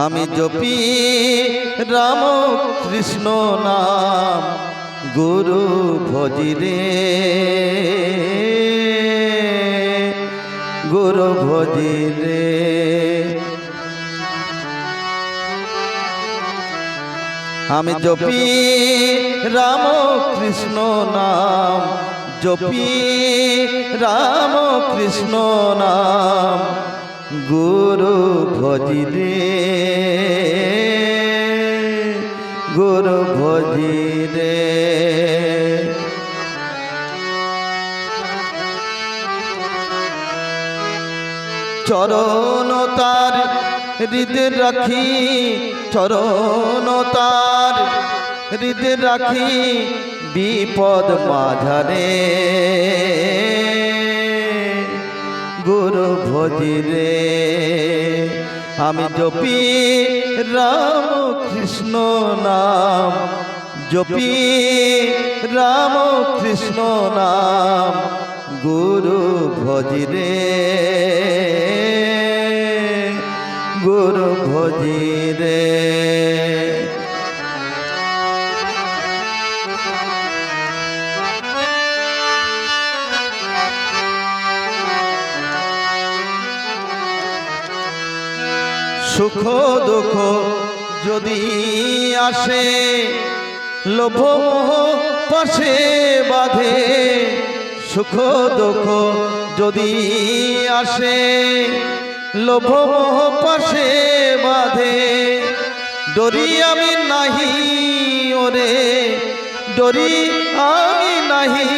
আমি জপি রাম কৃষ্ণ নাম গুরু ভজিরে গুরু ভজিরে। আমি জপি রাম কৃষ্ণ নাম জপি রাম কৃষ্ণ নাম গুরু ভজিরে গুরু ভজিরে। চরণ তার হৃদয় রাখি চরণ তার হৃদয় রাখি বিপদ মাঝারে গুরু ভজিরে। আমি জপি রাম কৃষ্ণ নাম জপি রাম কৃষ্ণ নাম গুরু ভজিরে গুরু ভজিরে। সুখ দুঃখ যদি আসে লোভ মোহ পাশে বাঁধে সুখ দুঃখ যদি আসে লোভ মোহ পাশে বাঁধে ডরি আমি নাহি ওরে ডরি আমি নাহি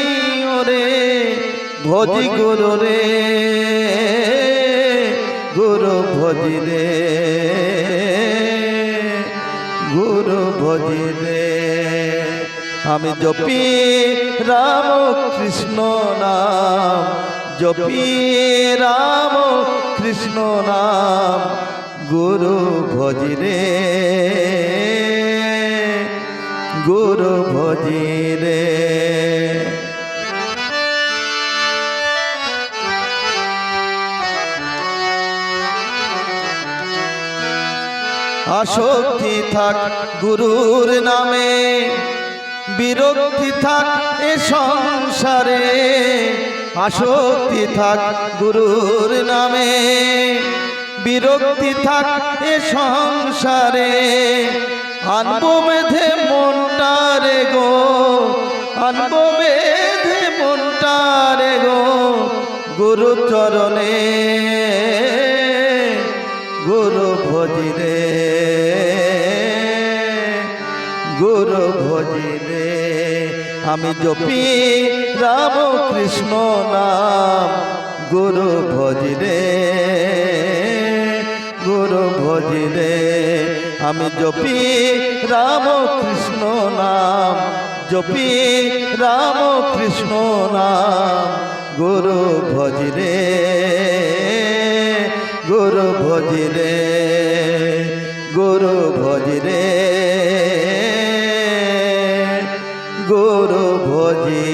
ওরে ভজি গুরু রে গুরু ভজিরে গুরু ভজিরে। আমি জপি রাম কৃষ্ণ নাম জপি রাম কৃষ্ণ নাম গুরু ভজিরে গুরু ভজিরে। আসক্তি থাক গুরুর নামে বিরক্তি থাক এ সংসারে আসক্তি থাক গুরুর নামে বিরক্তি থাক এ সংসারে আনবো বেঁধে মনটারে গো আনবো বেঁধে মনটারে গো গুরু চরণে গুরু ভজিরে গুরু ভজিরে। আমি জপি রাম কৃষ্ণ নাম গুরু ভজিরে গুরু ভজিরে। আমি জপি রাম কৃষ্ণ নাম জপি রাম কৃষ্ণ নাম গুরু ভজিরে গুরু ভজিরে গুরু ভজিরে গুরু ভজিরে।